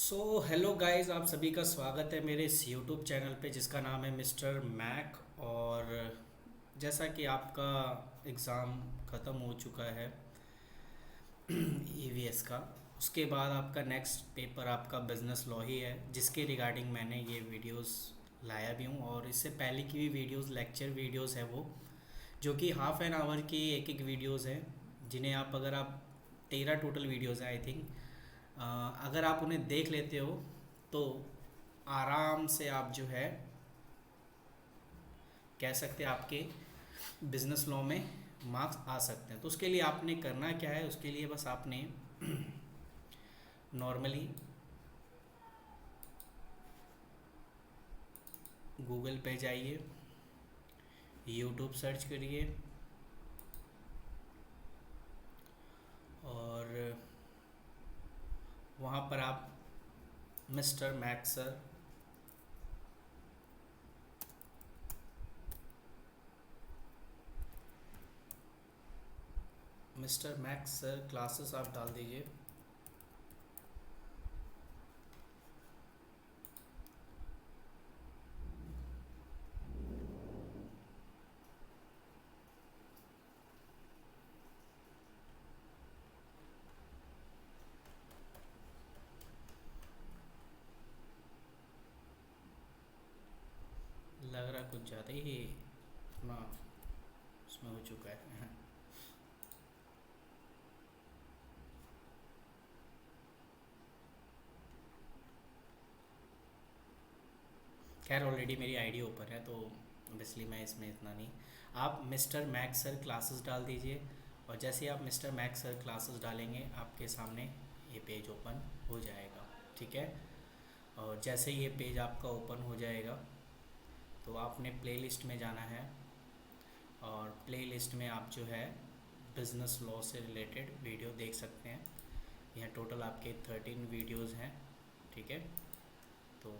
Hello guys, आप सभी का स्वागत है मेरे इस यूट्यूब चैनल पे जिसका नाम है मिस्टर मैक। और जैसा कि आपका एग्ज़ाम ख़त्म हो चुका है ईवीएस का, उसके बाद आपका नेक्स्ट पेपर आपका बिजनेस लॉ ही है, जिसके रिगार्डिंग मैंने ये वीडियोस लाया भी हूँ। और इससे पहले की भी वीडियोस लेक्चर वीडियोस है वो, जो कि हाफ एन आवर की एक एक वीडियोस हैं, जिन्हें आप अगर आप 13 टोटल वीडियोस हैं आई थिंक। अगर आप उन्हें देख लेते हो तो आराम से आप जो है कह सकते हैं आपके बिजनेस लॉ में मार्क्स आ सकते हैं। तो उसके लिए आपने करना क्या है, उसके लिए बस आपने नॉर्मली गूगल पे जाइए, यूट्यूब सर्च करिए और वहाँ पर आप मिस्टर मैक्स सर क्लासेस आप डाल दीजिए। लग रहा कुछ ज़्यादा ही अपना उसमें हो चुका है। खैर ऑलरेडी मेरी आईडी ओपन है तो ऑब्वियसली मैं इसमें इतना नहीं। आप मिस्टर मैक्स सर क्लासेस डाल दीजिए और जैसे ही आप मिस्टर मैक्स सर क्लासेस डालेंगे आपके सामने ये पेज ओपन हो जाएगा। ठीक है, और जैसे ही ये पेज आपका ओपन हो जाएगा तो आपने प्लेलिस्ट में जाना है और प्लेलिस्ट में आप जो है बिज़नेस लॉ से रिलेटेड वीडियो देख सकते हैं। यहाँ टोटल आपके 13 वीडियोज़ हैं। ठीक है, तो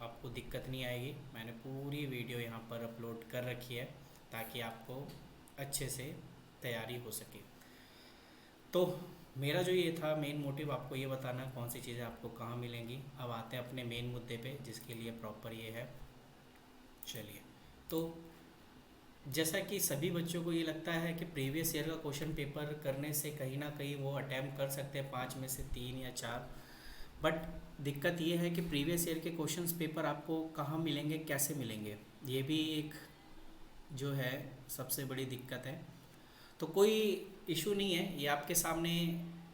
आपको दिक्कत नहीं आएगी, मैंने पूरी वीडियो यहाँ पर अपलोड कर रखी है ताकि आपको अच्छे से तैयारी हो सके। तो मेरा जो ये था मेन मोटिव आपको ये बताना कौन सी चीज़ें आपको कहाँ मिलेंगी। अब आते हैं अपने मेन मुद्दे पे जिसके लिए प्रॉपर ये है। चलिए, तो जैसा कि सभी बच्चों को ये लगता है कि प्रीवियस ईयर का क्वेश्चन पेपर करने से कहीं ना कहीं वो अटैम्प्ट कर सकते हैं 5 में से 3 या 4। बट दिक्कत ये है कि प्रीवियस ईयर के क्वेश्चंस पेपर आपको कहाँ मिलेंगे, कैसे मिलेंगे, ये भी एक जो है सबसे बड़ी दिक्कत है। तो कोई इशू नहीं है, ये आपके सामने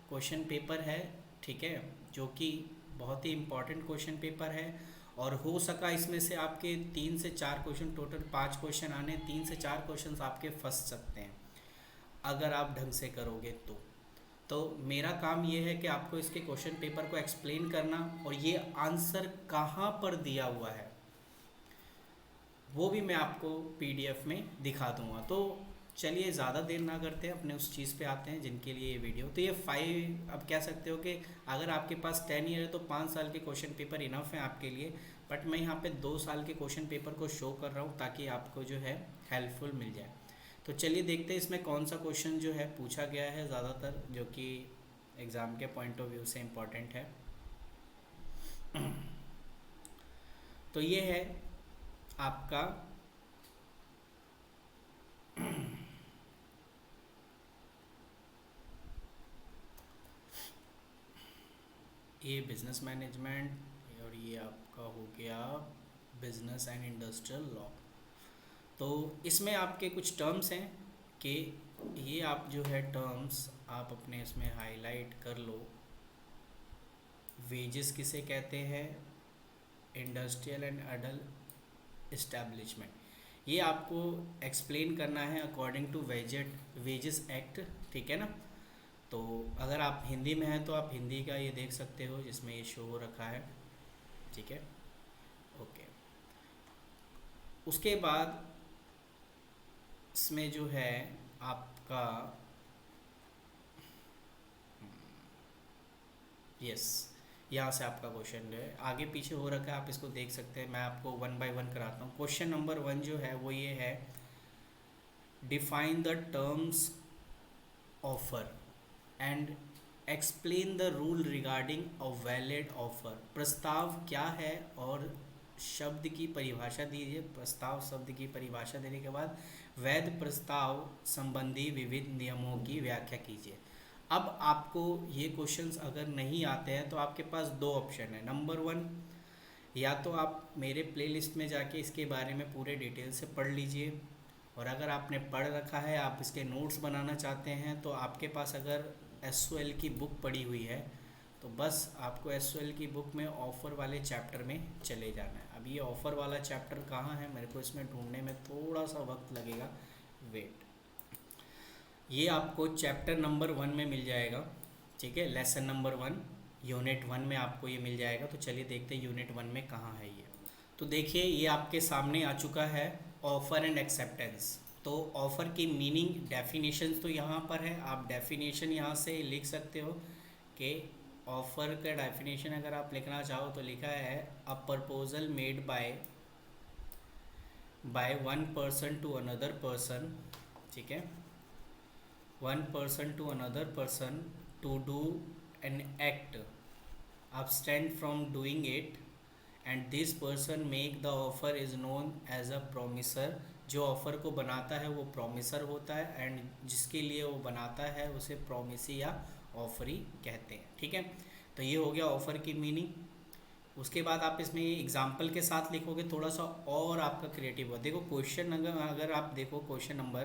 क्वेश्चन पेपर है। ठीक है, जो कि बहुत ही इम्पोर्टेंट क्वेश्चन पेपर है और हो सका इसमें से आपके 3 से 4 क्वेश्चन, टोटल 5 क्वेश्चन आने, 3 से 4 क्वेश्चन आपके फंस सकते हैं अगर आप ढंग से करोगे तो मेरा काम ये है कि आपको इसके क्वेश्चन पेपर को एक्सप्लेन करना और ये आंसर कहाँ पर दिया हुआ है वो भी मैं आपको पीडीएफ में दिखा दूंगा। तो चलिए ज़्यादा देर ना करते हैं, अपने उस चीज़ पे आते हैं जिनके लिए ये वीडियो। तो ये 5, अब कह सकते हो कि अगर आपके पास 10 ईयर है तो 5 साल के क्वेश्चन पेपर इनफ है आपके लिए। बट मैं यहाँ पे 2 साल के क्वेश्चन पेपर को शो कर रहा हूँ ताकि आपको जो है हेल्पफुल मिल जाए। तो चलिए देखते हैं इसमें कौन सा क्वेश्चन जो है पूछा गया है ज़्यादातर, जो कि एग्ज़ाम के पॉइंट ऑफ व्यू से इम्पोर्टेंट है। तो ये है आपका ये बिजनेस मैनेजमेंट और ये आपका हो गया बिजनेस एंड इंडस्ट्रियल लॉ। तो इसमें आपके कुछ टर्म्स हैं कि ये आप जो है टर्म्स आप अपने इसमें हाईलाइट कर लो। वेजेस किसे कहते हैं, इंडस्ट्रियल एंड अडल्ट इस्टेब्लिशमेंट, ये आपको एक्सप्लेन करना है अकॉर्डिंग टू वेजेस एक्ट। ठीक है ना, तो अगर आप हिंदी में हैं तो आप हिंदी का ये देख सकते हो जिसमें ये शो हो रखा है। ठीक है, ओके। उसके बाद इसमें जो है आपका यस, यहाँ से आपका क्वेश्चन जो है आगे पीछे हो रखा है, आप इसको देख सकते हैं। मैं आपको 1 बाय 1 कराता हूँ। क्वेश्चन नंबर 1 जो है वो ये है, define the terms offer and explain the rule regarding a valid offer. प्रस्ताव क्या है और शब्द की परिभाषा दीजिए। प्रस्ताव शब्द की परिभाषा देने के बाद वैध प्रस्ताव संबंधी विविध नियमों की व्याख्या कीजिए। अब आपको ये क्वेश्चंस अगर नहीं आते हैं तो आपके पास दो ऑप्शन है। नंबर वन, या तो आप मेरे प्लेलिस्ट में जाके इसके बारे में पूरे डिटेल से पढ़ लीजिए, और अगर आपने पढ़ रखा है, आप इसके नोट्स बनाना चाहते हैं, तो आपके पास अगर एसओएल की बुक पड़ी हुई है तो बस आपको एसओएल की बुक में ऑफ़र वाले चैप्टर में चले जाना है। अब ये ऑफ़र वाला चैप्टर कहाँ है, मेरे को इसमें ढूंढने में थोड़ा सा वक्त लगेगा, वेट। ये आपको चैप्टर नंबर 1 में मिल जाएगा, ठीक है, लेसन नंबर 1 यूनिट 1 में आपको ये मिल जाएगा। तो चलिए देखते हैं यूनिट 1 में कहाँ है ये। तो देखिए ये आपके सामने आ चुका है, ऑफ़र एंड एक्सेप्टेंस। तो ऑफ़र की मीनिंग, डेफिनेशंस तो यहाँ पर है, आप डेफिनेशन यहाँ से लिख सकते हो कि ऑफ़र का डेफिनेशन अगर आप लिखना चाहो तो लिखा है a proposal made by one person to another person, ठीक है, one person to another person to do an act abstain from doing it and this person make the offer is known as a promiser। जो offer को बनाता है वो promisor होता है, and जिसके लिए वो बनाता है उसे प्रोमिसी या ऑफरी कहते हैं, ठीक है। तो ये हो गया ऑफ़र की मीनिंग। उसके बाद आप इसमें एग्जाम्पल के साथ लिखोगे, थोड़ा सा और आपका क्रिएटिव हो। देखो क्वेश्चन अगर आप देखो क्वेश्चन नंबर,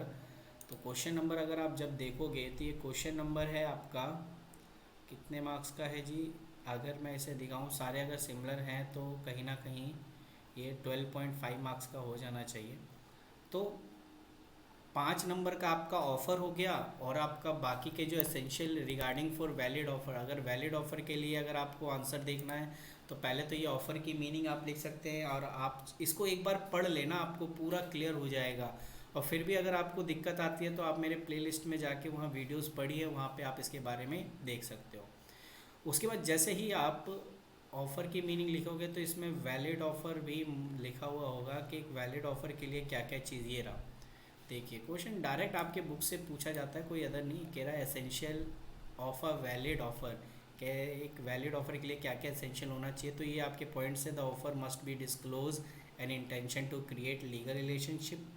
तो क्वेश्चन नंबर अगर आप जब देखोगे तो ये क्वेश्चन नंबर है आपका कितने मार्क्स का है जी। अगर मैं इसे दिखाऊं, सारे अगर सिमिलर हैं तो कहीं ना कहीं ये 12.5 मार्क्स का हो जाना चाहिए। तो 5 नंबर का आपका ऑफ़र हो गया, और आपका बाकी के जो essential regarding for valid offer, अगर वैलिड ऑफ़र के लिए अगर आपको आंसर देखना है तो पहले तो ये ऑफ़र की मीनिंग आप लिख सकते हैं, और आप इसको एक बार पढ़ लेना, आपको पूरा क्लियर हो जाएगा। और फिर भी अगर आपको दिक्कत आती है तो आप मेरे प्लेलिस्ट में जाके वहाँ वीडियोस पढ़िए, वहाँ पे आप इसके बारे में देख सकते हो। उसके बाद जैसे ही आप ऑफ़र की मीनिंग लिखोगे तो इसमें वैलिड ऑफ़र भी लिखा हुआ होगा कि एक वैलिड ऑफ़र के लिए क्या क्या चीज़, ये रहा। देखिए क्वेश्चन डायरेक्ट आपके बुक से पूछा जाता है, कोई अदर नहीं, कह रहा है essential of a valid offer, कि एक वैलिड ऑफ़र के लिए क्या क्या एसेंशियल होना चाहिए। तो ये आपके पॉइंट से, the offer must be disclose an intention to create legal relationship.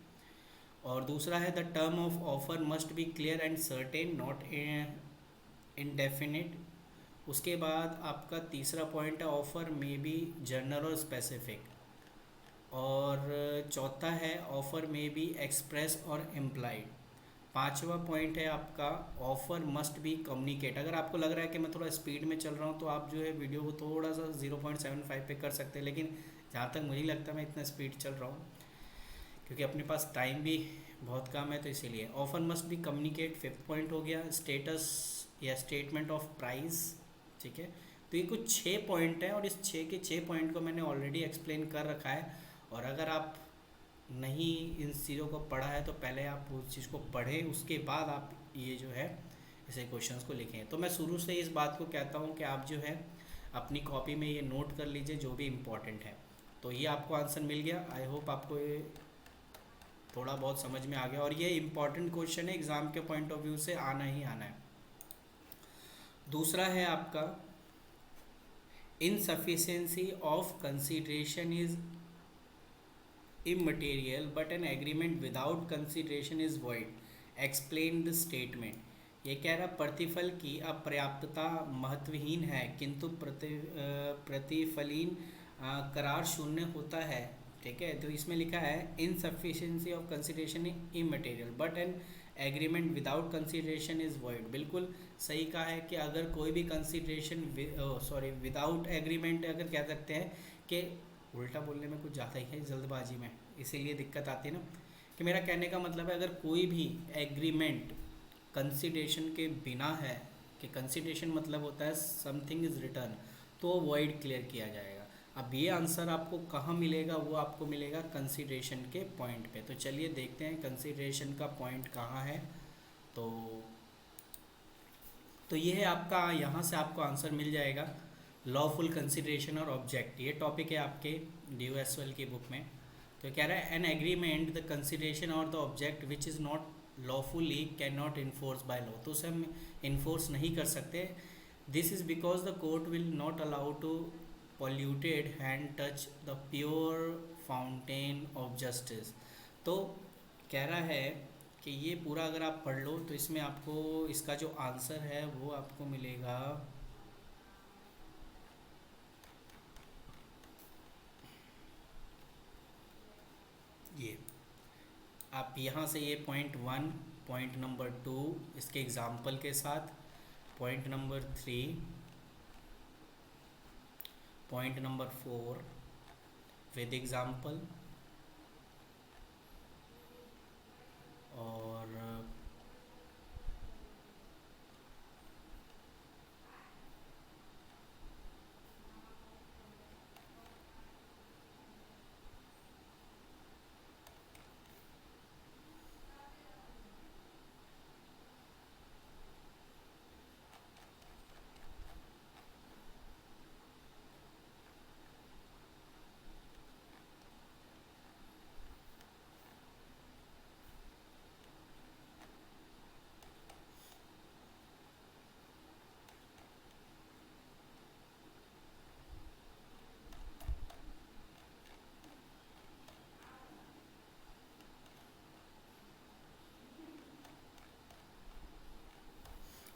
और दूसरा है the term of offer must be clear and certain, not indefinite. उसके बाद आपका तीसरा पॉइंट है ऑफ़र में बी जनरल और स्पेसिफिक। और चौथा है ऑफ़र में बी एक्सप्रेस और इम्प्लाइड। पांचवा पॉइंट है आपका ऑफ़र मस्ट बी कम्युनिकेट। अगर आपको लग रहा है कि मैं थोड़ा स्पीड में चल रहा हूँ तो आप जो है वीडियो को थोड़ा सा 0.75 पे कर सकते हैं, लेकिन जहाँ तक मुझे लगता है मैं इतना स्पीड चल रहा हूँ क्योंकि अपने पास टाइम भी बहुत कम है, तो इसीलिए offer must B communicate. 5th point हो गया स्टेटस या स्टेटमेंट ऑफ प्राइस, ठीक है। तो ये कुछ 6 पॉइंट हैं, और इस 6 के 6 पॉइंट को मैंने ऑलरेडी एक्सप्लेन कर रखा है। और अगर आप नहीं इन चीज़ों को पढ़ा है तो पहले आप उस चीज़ को पढ़ें, उसके बाद आप ये जो है ऐसे क्वेश्चंस को लिखें। तो मैं शुरू से इस बात को कहता हूँ कि आप जो है अपनी कॉपी में ये नोट कर लीजिए जो भी इम्पोर्टेंट है। तो ये आपको आंसर मिल गया। आई होप आपको ये थोड़ा बहुत समझ में आ गया, और ये इम्पॉर्टेंट क्वेश्चन है, एग्ज़ाम के पॉइंट ऑफ व्यू से आना ही आना है। दूसरा है आपका insufficiency of consideration is immaterial but an agreement without consideration is void, explain the statement। ये कह रहा प्रतिफल की अपर्याप्तता महत्वहीन है किंतु प्रतिफलीन करार शून्य होता है, ठीक है। तो इसमें लिखा है insufficiency of consideration immaterial but an agreement without consideration is void. बिल्कुल सही कहा है कि अगर कोई भी कंसिडरेशन विदाउट एग्रीमेंट, अगर कह सकते हैं कि उल्टा बोलने में कुछ ज़्यादा ही है जल्दबाजी में, इसीलिए दिक्कत आती है ना। कि मेरा कहने का मतलब है अगर कोई भी एग्रीमेंट कंसिडरेशन के बिना है, कि कंसिडरेशन मतलब होता है समथिंग इज़ रिटर्न, तो वॉइड क्लियर किया जाएगा। अब ये आंसर आपको कहाँ मिलेगा, वो आपको मिलेगा कंसिडरेशन के पॉइंट पे। तो चलिए देखते हैं कंसिडरेशन का पॉइंट कहाँ है। तो ये है आपका, यहाँ से आपको आंसर मिल जाएगा लॉफुल कंसिडरेशन और ऑब्जेक्ट। ये टॉपिक है आपके DOSOL की बुक में। तो कह रहा है एन एग्रीमेंट द कंसिडरेशन और the object which is not lawfully can not enforce by law. तो उसे हम इन्फोर्स नहीं कर सकते this is because the court will not allow to polluted hand touch the pure fountain of justice. तो कह रहा है कि ये पूरा अगर आप पढ़ लो तो इसमें आपको इसका जो आंसर है वो आपको मिलेगा। ये आप यहाँ से ये पॉइंट 1, पॉइंट नंबर 2 इसके एग्जाम्पल के साथ, point number 3, point number 4 with example, और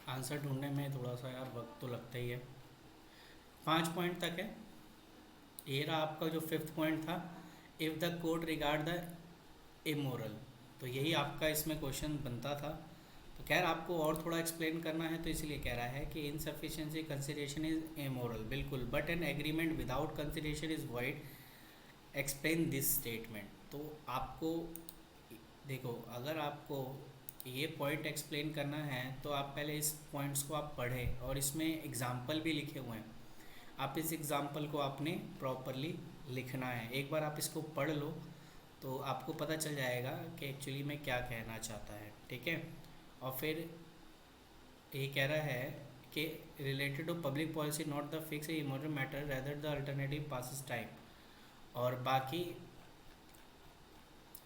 आंसर ढूंढने में थोड़ा सा यार वक्त तो लगता ही है। 5 पॉइंट तक है। ये रहा आपका जो फिफ्थ पॉइंट था, if the court regard the immoral, तो यही आपका इसमें क्वेश्चन बनता था। तो खैर आपको और थोड़ा एक्सप्लेन करना है तो इसलिए कह रहा है कि इनसफिशिएंसी कंसिडरेशन इज इमोरल, बिल्कुल, but an agreement without consideration is wide, explain this statement. तो आपको देखो, अगर आपको ये पॉइंट एक्सप्लेन करना है तो आप पहले इस पॉइंट्स को आप पढ़ें, और इसमें एग्जाम्पल भी लिखे हुए हैं। आप इस एग्जाम्पल को आपने प्रॉपरली लिखना है। एक बार आप इसको पढ़ लो तो आपको पता चल जाएगा कि एक्चुअली में क्या कहना चाहता है, ठीक है। और फिर ये कह रहा है कि related to public policy not the fix immoral matter rather the alternative passes time. और बाकी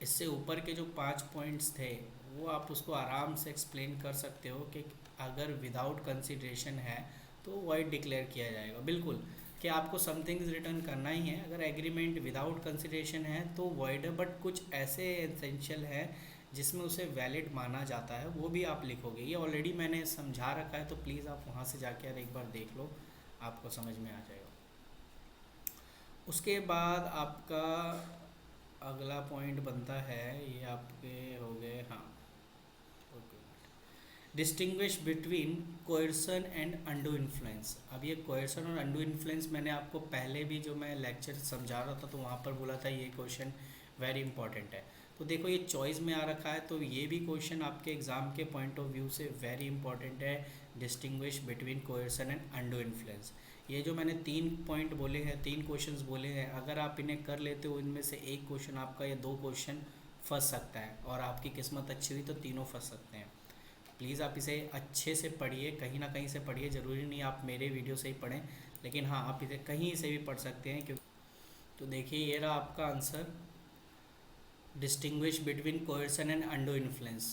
इससे ऊपर के जो 5 पॉइंट्स थे वो आप उसको आराम से एक्सप्लेन कर सकते हो कि अगर विदाउट कंसिडरेशन है तो वाइड डिक्लेयर किया जाएगा, बिल्कुल, कि आपको समथिंग रिटर्न करना ही है। अगर एग्रीमेंट विदाउट कंसिडरेशन है तो वाइड है, बट कुछ ऐसे एसेंशियल है जिसमें उसे वैलिड माना जाता है, वो भी आप लिखोगे। ये ऑलरेडी मैंने समझा रखा है, तो प्लीज़ आप वहाँ से जाके यार एक बार देख लो, आपको समझ में आ जाएगा। उसके बाद आपका अगला पॉइंट बनता है, ये आपके हो गए, हाँ, distinguish between coercion and undue influence. अब ये कोयर्सन और अंडू इन्फ्लुएंस मैंने आपको पहले भी जो मैं लेक्चर समझा रहा था तो वहाँ पर बोला था ये क्वेश्चन वेरी इंपॉर्टेंट है। तो देखो ये चॉइस में आ रखा है, तो ये भी क्वेश्चन आपके एग्ज़ाम के पॉइंट ऑफ व्यू से वेरी इंपॉर्टेंट है, distinguish between coercion and undue influence. ये जो मैंने 3 पॉइंट बोले हैं, 3 क्वेश्चंस बोले हैं, अगर आप इन्हें कर लेते हो इनमें से एक क्वेश्चन आपका या 2 क्वेश्चन फंस सकता है, और आपकी किस्मत अच्छी हुई तो तीनों फंस सकते हैं। प्लीज़ आप इसे अच्छे से पढ़िए, कहीं ना कहीं से पढ़िए, ज़रूरी नहीं आप मेरे वीडियो से ही पढ़ें, लेकिन हाँ आप इसे कहीं से भी पढ़ सकते हैं। क्योंकि तो देखिए ये रहा आपका answer, distinguish between coercion and undue influence.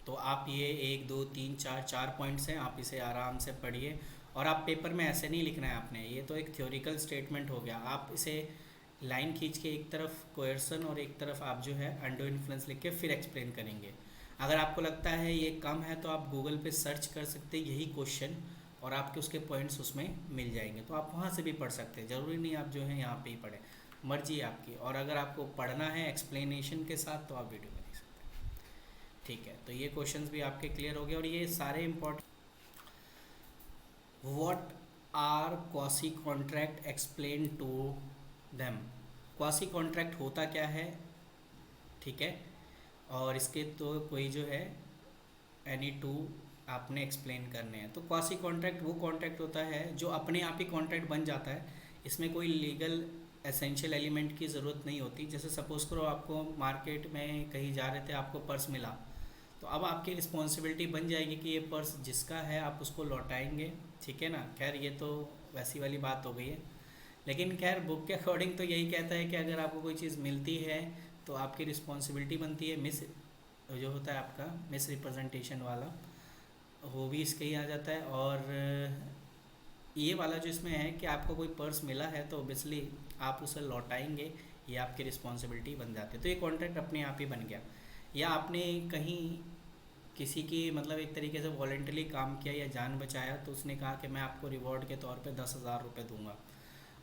तो आप ये 1 2 3 4 4 पॉइंट्स हैं, आप इसे आराम से पढ़िए। और आप पेपर में ऐसे नहीं लिखना है आपने, ये तो एक थ्योरिकल स्टेटमेंट हो गया। आप इसे लाइन खींच के एक तरफ कोयर्सन और एक तरफ आप जो है अंडू इन्फ्लुएंस लिख के फिर एक्सप्लेन करेंगे। अगर आपको लगता है ये कम है तो आप गूगल पे सर्च कर सकते हैं यही क्वेश्चन, और आपके उसके पॉइंट्स उसमें मिल जाएंगे, तो आप वहाँ से भी पढ़ सकते हैं। ज़रूरी नहीं आप जो है यहाँ पे ही पढ़ें, मर्जी है आपकी। और अगर आपको पढ़ना है एक्सप्लेनेशन के साथ तो आप वीडियो में देख सकते हैं, ठीक है। तो ये क्वेश्चंस भी आपके क्लियर हो गए, और ये सारे important. What are quasi contract, explain to them. Quasi contract होता क्या है, ठीक है, और इसके तो कोई जो है एनी टू आपने एक्सप्लेन करने हैं। तो क्वासी कॉन्ट्रैक्ट वो कॉन्ट्रैक्ट होता है जो अपने आप ही कॉन्ट्रैक्ट बन जाता है, इसमें कोई लीगल एसेंशियल एलिमेंट की ज़रूरत नहीं होती। जैसे सपोज़ करो आपको मार्केट में कहीं जा रहे थे, आपको पर्स मिला, तो अब आपकी रिस्पॉन्सिबिलिटी बन जाएगी कि ये पर्स जिसका है आप उसको लौटाएंगे, ठीक है ना। खैर ये तो वैसी वाली बात हो गई है, लेकिन खैर बुक के अकॉर्डिंग तो यही कहता है कि अगर आपको कोई चीज़ मिलती है तो आपकी रिस्पॉन्सिबिलिटी बनती है। मिस जो होता है आपका मिस रिप्रेजेंटेशन वाला, वो भी इसके ही आ जाता है। और ये वाला जो इसमें है कि आपको कोई पर्स मिला है तो ऑब्वियसली आप उसे लौटाएंगे, ये आपकी रिस्पॉन्सिबिलिटी बन जाती है। तो ये कॉन्ट्रैक्ट अपने आप ही बन गया। या आपने कहीं किसी की मतलब एक तरीके से वॉलेंटरी काम किया या जान बचाया, तो उसने कहा कि मैं आपको रिवॉर्ड के तौर पे 10,000 रुपये दूंगा।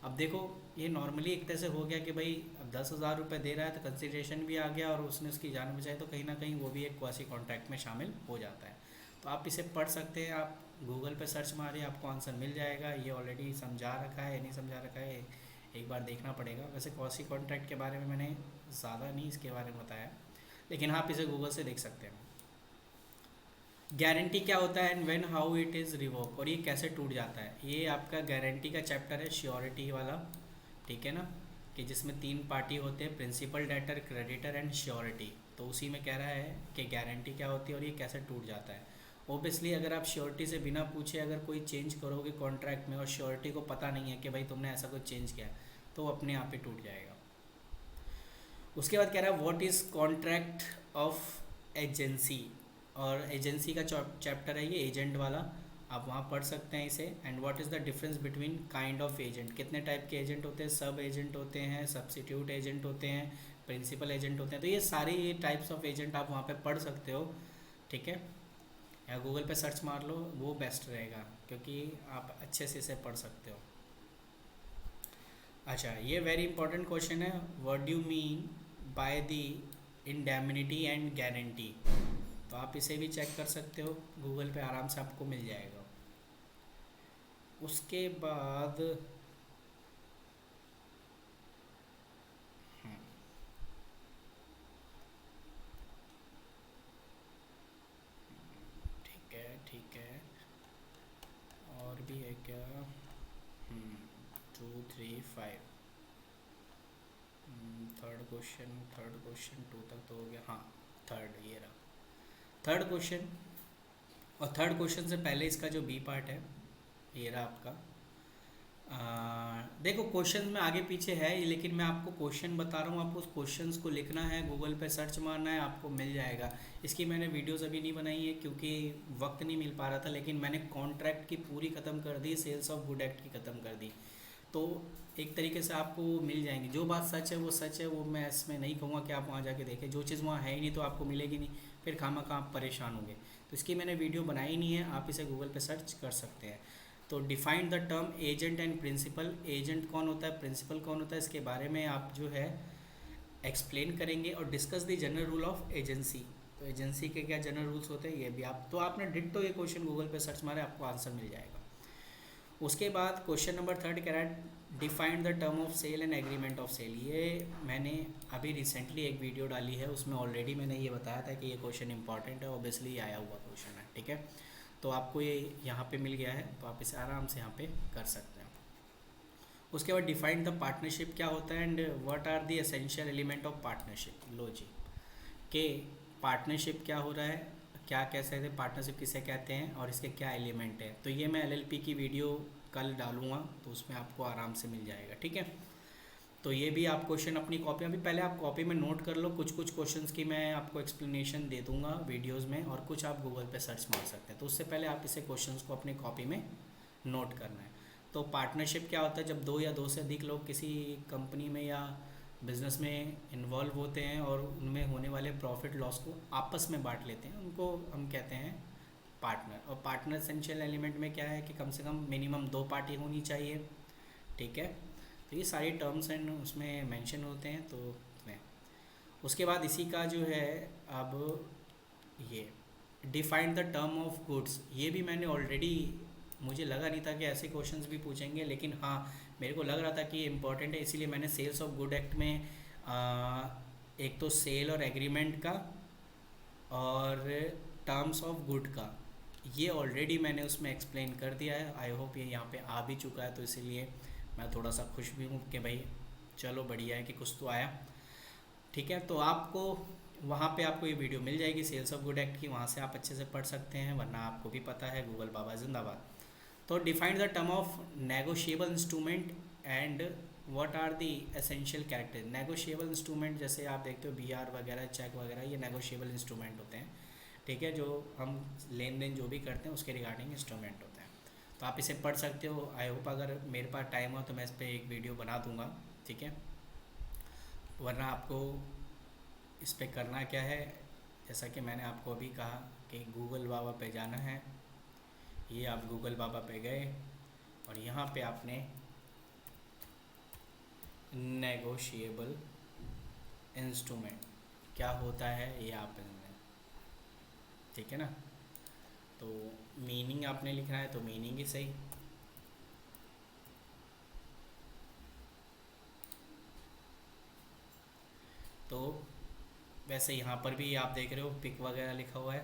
अब देखो, ये नॉर्मली एक तरह से हो गया कि भाई अब 10,000 रुपये दे रहा है तो कंसिडरेशन भी आ गया और उसने उसकी जान बचाई, तो कहीं ना कहीं वो भी एक क्वासी कॉन्ट्रैक्ट में शामिल हो जाता है। तो आप इसे पढ़ सकते हैं, आप गूगल पे सर्च मारिए, आपको आंसर मिल जाएगा। ये ऑलरेडी समझा रखा है, नहीं समझा रखा है एक बार देखना पड़ेगा। वैसे क्वासी कॉन्ट्रैक्ट के बारे में मैंने ज़्यादा नहीं इसके बारे में बताया, लेकिन आप इसे गूगल से देख सकते हैं। गारंटी क्या होता है and when how it is revoke, और ये कैसे टूट जाता है। ये आपका गारंटी का चैप्टर है, श्योरिटी वाला, ठीक है ना, कि जिसमें 3 पार्टी होते हैं, principal, debtor, creditor and surety. तो उसी में कह रहा है कि गारंटी क्या होती है और ये कैसे टूट जाता है। ओबियसली अगर आप श्योरिटी से बिना पूछे अगर कोई चेंज करोगे कॉन्ट्रैक्ट में और श्योरिटी को पता नहीं है कि भाई तुमने ऐसा कुछ चेंज किया, तो वो अपने आप ही टूट जाएगा। उसके बाद कह रहा है what is contract of agency, और एजेंसी का चैप्टर है ये, एजेंट वाला, आप वहाँ पढ़ सकते हैं इसे। And what is the difference between kind of agent, कितने टाइप के एजेंट होते हैं, सब एजेंट होते हैं, सब्सिट्यूट एजेंट होते हैं, प्रिंसिपल एजेंट होते हैं। तो ये सारे ये टाइप्स ऑफ एजेंट आप वहाँ पे पढ़ सकते हो, ठीक है, या गूगल पे सर्च मार लो, वो बेस्ट रहेगा क्योंकि आप अच्छे से इसे पढ़ सकते हो। अच्छा, ये वेरी इंपॉर्टेंट क्वेश्चन है, what do you mean by the indemnity and guarantee. तो आप इसे भी चेक कर सकते हो, गूगल पे आराम से आपको मिल जाएगा। उसके बाद ठीक है, ठीक है, और भी है क्या, 2 3 5, थर्ड क्वेश्चन 2 तक तो हो गया, हाँ थर्ड ये रहा थर्ड क्वेश्चन। और थर्ड क्वेश्चन से पहले इसका जो बी पार्ट है ये रहा आपका। देखो क्वेश्चन में आगे पीछे है लेकिन मैं आपको क्वेश्चन बता रहा हूँ, आपको उस क्वेश्चंस को लिखना है, गूगल पे सर्च मारना है, आपको मिल जाएगा। इसकी मैंने वीडियोस अभी नहीं बनाई है क्योंकि वक्त नहीं मिल पा रहा था, लेकिन मैंने कॉन्ट्रैक्ट की पूरी ख़त्म कर दी, सेल्स ऑफ गुड एक्ट की ख़त्म कर दी। तो एक तरीके से आपको मिल जाएंगे, जो बात सच है वो सच है, वो मैं इसमें नहीं कहूँगा कि आप वहाँ जाके देखें, जो चीज़ वहाँ है ही नहीं तो आपको मिलेगी नहीं, फिर खामा आप परेशान होंगे। तो इसकी मैंने वीडियो बनाई नहीं है, आप इसे गूगल पे सर्च कर सकते हैं। तो define the term agent and principal, agent कौन होता है, प्रिंसिपल कौन होता है, इसके बारे में आप जो है एक्सप्लेन करेंगे। और discuss the general rule of agency, तो एजेंसी के क्या जनरल रूल्स होते हैं ये भी आप, तो आपने डिट्टो ये क्वेश्चन गूगल पे सर्च मारे, आपको आंसर मिल जाएगा। उसके बाद क्वेश्चन नंबर 3 कह रहा है defined the term of sale and agreement of sale. ये मैंने अभी रिसेंटली एक वीडियो डाली है, उसमें ऑलरेडी मैंने ये बताया था कि ये क्वेश्चन इंपॉर्टेंट है, ऑब्वियसली आया हुआ क्वेश्चन है, ठीक है। तो आपको ये यहाँ पे मिल गया है, तो आप इसे आराम से यहाँ पे कर सकते हैं। उसके बाद डिफाइंड द पार्टनरशिप क्या होता है and what are the essential element of partnership. लो जी, कि पार्टनरशिप क्या हो रहा है, क्या कह सकते हैं, पार्टनरशिप किसे कहते हैं और इसके क्या एलिमेंट है। तो ये मैं एलएलपी की वीडियो कल डालूँगा, तो उसमें आपको आराम से मिल जाएगा, ठीक है। तो ये भी आप क्वेश्चन अपनी कॉपी, अभी पहले आप कॉपी में नोट कर लो, कुछ कुछ क्वेश्चंस की मैं आपको एक्सप्लेनेशन दे दूंगा वीडियोस में, और कुछ आप गूगल पे सर्च मार सकते हैं। तो उससे पहले आप इसे क्वेश्चंस को अपनी कॉपी में नोट करना है। तो पार्टनरशिप क्या होता है, जब 2 या 2 से अधिक लोग किसी कंपनी में या बिजनेस में इन्वॉल्व होते हैं और उनमें होने वाले प्रॉफिट लॉस को आपस में बांट लेते हैं, उनको हम कहते हैं पार्टनर। और पार्टनर एसेंशियल एलिमेंट में क्या है कि कम से कम मिनिमम 2 पार्टी होनी चाहिए, ठीक है। तो ये सारी टर्म्स एंड उसमें मेंशन होते हैं। तो उसमें उसके बाद इसी का जो है अब ये define the term of goods, ये भी मैंने ऑलरेडी, मुझे लगा नहीं था कि ऐसे क्वेश्चंस भी पूछेंगे, लेकिन हाँ मेरे को लग रहा था कि ये इम्पोर्टेंट है, इसीलिए मैंने सेल्स ऑफ गुड एक्ट में एक तो सेल और एग्रीमेंट का और टर्म्स ऑफ गुड का, ये ऑलरेडी मैंने उसमें एक्सप्लेन कर दिया है। आई होप ये यहाँ पे आ भी चुका है, तो इसीलिए मैं थोड़ा सा खुश भी हूँ कि भाई चलो बढ़िया है कि कुछ तो आया, ठीक है। तो आपको वहाँ पे आपको ये वीडियो मिल जाएगी सेल्स ऑफ गुड एक्ट की, वहाँ से आप अच्छे से पढ़ सकते हैं, वरना आपको भी पता है गूगल बाबा जिंदाबाद। तो define the term of negotiable instrument and what are the essential character. Negotiable instrument जैसे आप देखते हो बीआर वगैरह, चेक वगैरह, ये नेगोशिएबल इंस्ट्रूमेंट होते हैं, ठीक है, जो हम लेन देन जो भी करते हैं उसके रिगार्डिंग इंस्ट्रूमेंट होते हैं। तो आप इसे पढ़ सकते हो। आई होप अगर मेरे पास टाइम हो तो मैं इस पर एक वीडियो बना दूंगा, ठीक है। वरना आपको इस पे करना क्या है, जैसा कि मैंने आपको अभी कहा कि गूगल बाबा पे जाना है। ये आप गूगल बाबा पे गए और यहाँ पे आपने नेगोशिएबल इंस्ट्रूमेंट क्या होता है ये आप, ठीक है ना। तो मीनिंग आपने लिखना है तो मीनिंग ही सही। तो वैसे यहाँ पर भी आप देख रहे हो पिक वगैरह लिखा हुआ है,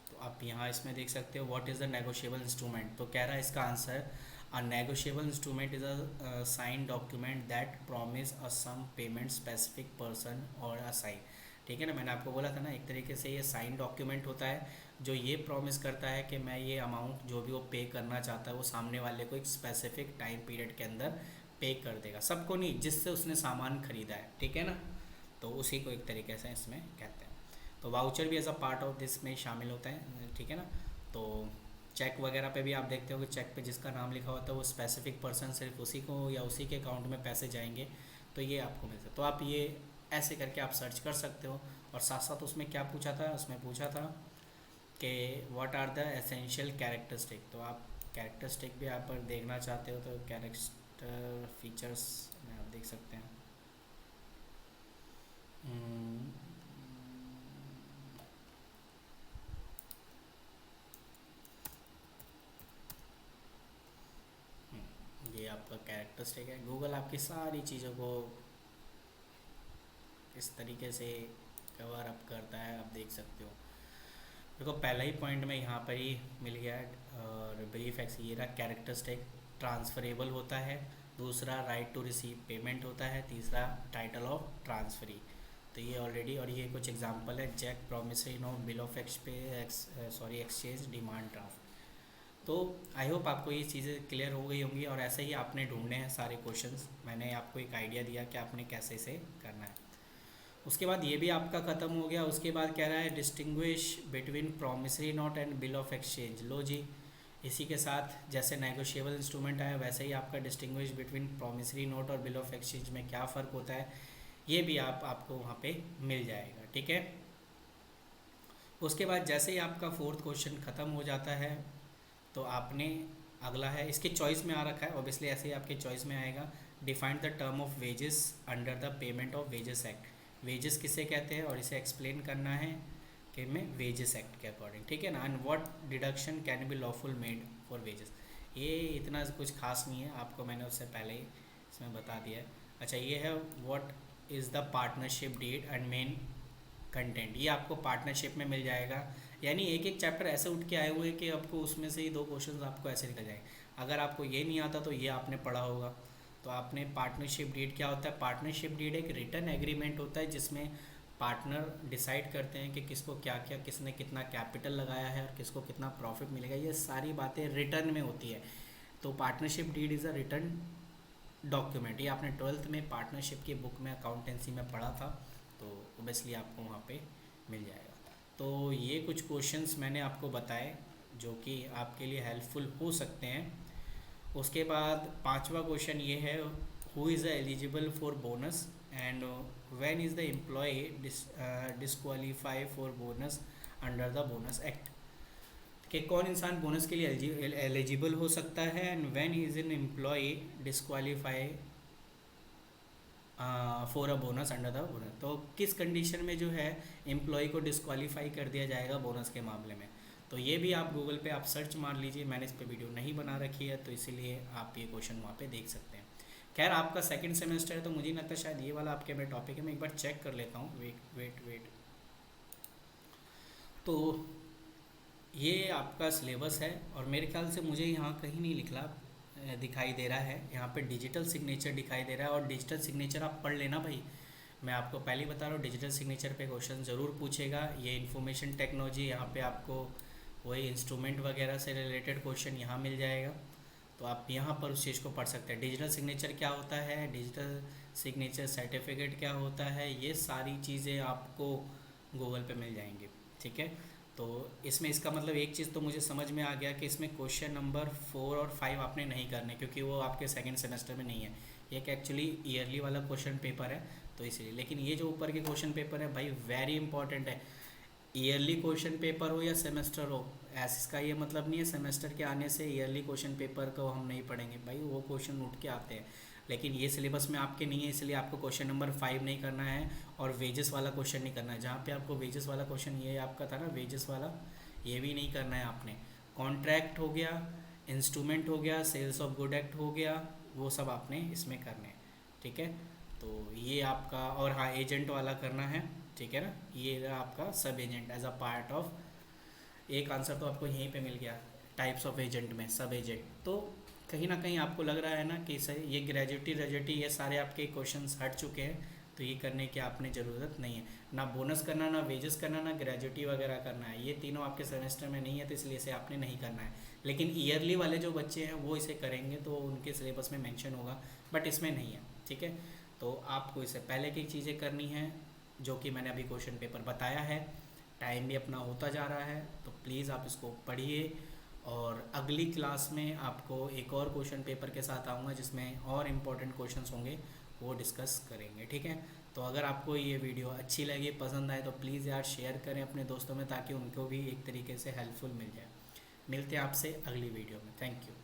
तो आप यहाँ इसमें देख सकते हो what is the negotiable instrument. तो कह रहा है इसका answer, a negotiable instrument is a sign document that promise a sum payment specific person और अ साइन, ठीक है ना। मैंने आपको बोला था ना, एक तरीके से ये साइन डॉक्यूमेंट होता है जो ये प्रॉमिस करता है कि मैं ये अमाउंट जो भी वो पे करना चाहता है वो सामने वाले को एक स्पेसिफिक टाइम पीरियड के अंदर पे कर देगा। सबको नहीं, जिससे उसने सामान खरीदा है, ठीक है ना। तो उसी को एक तरीके से इसमें कहते हैं। तो वाउचर भी as a part of this में शामिल होता है, ठीक है ना। तो चेक वगैरह पे भी आप देखते हो कि चेक पे जिसका नाम लिखा होता है वो स्पेसिफिक पर्सन, सिर्फ उसी को या उसी के अकाउंट में पैसे जाएंगे, तो ये आपको मिलता है। तो आप ये ऐसे करके आप सर्च कर सकते हो। और साथ साथ उसमें क्या पूछा था, उसमें पूछा था कि what are the essential characteristic. तो आप कैरेक्टरिस्टिक भी आप पर देखना चाहते हो तो कैरेक्टर फीचर्स में आप देख सकते हैं। हम्म, ये आपका कैरेक्टरिस्टिक है। गूगल आपकी सारी चीज़ों को इस तरीके से कवर अप करता है, आप देख सकते हो। देखो पहला ही पॉइंट में यहाँ पर ही मिल गया है, और ब्रीफ एक्स ये रहा कैरेक्टरिस्टिक, ट्रांसफरेबल होता है। दूसरा राइट टू रिसीव पेमेंट होता है। तीसरा टाइटल ऑफ ट्रांसफरी, तो ये ऑलरेडी, और ये कुछ एग्जांपल है, cheque, promissory note, bill of exchange, demand draft. तो आई होप आपको ये चीज़ें क्लियर हो गई होंगी, और ऐसे ही आपने ढूंढने हैं सारे क्वेश्चंस। मैंने आपको एक आइडिया दिया कि आपने कैसे इसे करना है। उसके बाद ये भी आपका ख़त्म हो गया। उसके बाद कह रहा है distinguish between promissory note and bill of exchange. लो जी, इसी के साथ जैसे नेगोशिएबल इंस्ट्रूमेंट आया वैसे ही आपका डिस्टिंग्विश बिटवीन प्रॉमिसरी नोट और बिल ऑफ एक्सचेंज में क्या फ़र्क होता है ये भी आपको वहाँ पे मिल जाएगा, ठीक है। उसके बाद जैसे ही आपका फोर्थ क्वेश्चन ख़त्म हो जाता है तो आपने अगला है, इसके चॉइस में आ रखा है ऑब्वियसली, ऐसे ही आपके चॉइस में आएगा, define the term of wages under the payment of wages act. Wages किसे कहते हैं और इसे एक्सप्लेन करना है कि मैं वेजेस एक्ट के अकॉर्डिंग, ठीक है ना। And what deduction can be lawful made for wages. ये इतना कुछ खास नहीं है, आपको मैंने उससे पहले ही इसमें बता दिया है। अच्छा, ये है what is the partnership deed and main content. ये आपको पार्टनरशिप में मिल जाएगा, यानी एक एक चैप्टर ऐसे उठ के आए हुए हैं कि आपको उसमें से ही दो क्वेश्चन आपको ऐसे निकल जाएंगे। अगर आपको ये नहीं आता तो ये आपने पढ़ा होगा। तो आपने पार्टनरशिप डीड क्या होता है, पार्टनरशिप डीड एक रिटर्न एग्रीमेंट होता है जिसमें पार्टनर डिसाइड करते हैं कि किसको क्या क्या, किसने कितना कैपिटल लगाया है और किसको कितना प्रॉफिट मिलेगा, ये सारी बातें रिटर्न में होती है। तो partnership deed is a written document. ये आपने 12th में पार्टनरशिप की बुक में अकाउंटेंसी में पढ़ा था, तो ओबियसली आपको वहाँ पे मिल जाएगा। तो ये कुछ क्वेश्चंस मैंने आपको बताए जो कि आपके लिए हेल्पफुल हो सकते हैं। उसके बाद पांचवा क्वेश्चन ये है, who is eligible for bonus and when is the employ disqualify for bonus under the bonus act. कि कौन इंसान बोनस के लिए एलिजिबल हो सकता है and when is an employ disqualify for a bonus under the bonus. तो किस कंडीशन में जो है एम्प्लॉय को डिसक्वालीफाई कर दिया जाएगा बोनस के मामले में। तो ये भी आप गूगल पे आप सर्च मार लीजिए, मैंने इस पर वीडियो नहीं बना रखी है तो इसीलिए आप ये क्वेश्चन वहाँ पे देख सकते हैं। खैर आपका सेकंड सेमेस्टर है तो मुझे नहीं लगता शायद ये वाला आपके में टॉपिक है, मैं एक बार चेक कर लेता हूँ। वेट वेट वेट, तो ये आपका सिलेबस है और मेरे ख्याल से मुझे यहाँ कहीं नहीं लिखला दिखाई दे रहा है, यहाँ पे डिजिटल सिग्नेचर दिखाई दे रहा है। और डिजिटल सिग्नेचर आप पढ़ लेना भाई, मैं आपको पहले ही बता रहा हूँ डिजिटल सिग्नेचर पे क्वेश्चन ज़रूर पूछेगा। ये इन्फॉर्मेशन टेक्नोलॉजी, यहाँ पे आपको वही इंस्ट्रूमेंट वगैरह से रिलेटेड क्वेश्चन यहाँ मिल जाएगा, तो आप यहाँ पर उस चीज़ को पढ़ सकते हैं। डिजिटल सिग्नेचर क्या होता है, डिजिटल सिग्नेचर सर्टिफिकेट क्या होता है, ये सारी चीज़ें आपको गूगल पे मिल जाएंगी, ठीक है। तो इसमें इसका मतलब एक चीज़ तो मुझे समझ में आ गया कि इसमें क्वेश्चन नंबर 4 और 5 आपने नहीं करने, क्योंकि वो आपके सेकंड सेमेस्टर में नहीं है। एक एक्चुअली ईयरली वाला क्वेश्चन पेपर है, तो इसलिए। लेकिन ये जो ऊपर के क्वेश्चन पेपर है भाई वेरी इंपॉर्टेंट है। ईयरली क्वेश्चन पेपर हो या सेमेस्टर हो, ऐसा इसका ये मतलब नहीं है सेमेस्टर के आने से ईयरली क्वेश्चन पेपर को हम नहीं पढ़ेंगे, भाई वो क्वेश्चन उठ के आते हैं। लेकिन ये सिलेबस में आपके नहीं है, इसलिए आपको क्वेश्चन नंबर 5 नहीं करना है और वेजेस वाला क्वेश्चन नहीं करना है। जहाँ पे आपको वेजेस वाला क्वेश्चन, ये आपका था ना वेजेस वाला, ये भी नहीं करना है आपने। कॉन्ट्रैक्ट हो गया, इंस्ट्रूमेंट हो गया, सेल्स ऑफ गुड एक्ट हो गया, वो सब आपने इसमें करने हैं, ठीक है। तो ये आपका, और हाँ एजेंट वाला करना है, ठीक है ना। ये रहा आपका sub agent as a part of. एक आंसर तो आपको यहीं पे मिल गया टाइप्स ऑफ एजेंट में, सब एजेंट। तो कहीं ना कहीं आपको लग रहा है ना कि सही ये ग्रेजुएटी रेजुएटी ये सारे आपके क्वेश्चंस हट चुके हैं, तो ये करने की आपने ज़रूरत नहीं है। ना बोनस करना, ना वेजेस करना, ना ग्रेजुएटी वगैरह करना है, ये तीनों आपके सेमेस्टर में नहीं है, तो इसलिए इसे आपने नहीं करना है। लेकिन ईयरली वाले जो बच्चे हैं वो इसे करेंगे, तो उनके सिलेबस में मेंशन होगा, बट इसमें नहीं है, ठीक है। तो आपको इससे पहले की चीज़ें करनी हैं जो कि मैंने अभी क्वेश्चन पेपर बताया है। टाइम भी अपना होता जा रहा है, तो प्लीज़ आप इसको पढ़िए। और अगली क्लास में आपको एक और क्वेश्चन पेपर के साथ आऊँगा जिसमें और इम्पोर्टेंट क्वेश्चंस होंगे, वो डिस्कस करेंगे, ठीक है। तो अगर आपको ये वीडियो अच्छी लगी, पसंद आए, तो प्लीज़ यार शेयर करें अपने दोस्तों में, ताकि उनको भी एक तरीके से हेल्पफुल मिल जाए। मिलते हैं आपसे अगली वीडियो में। Thank you.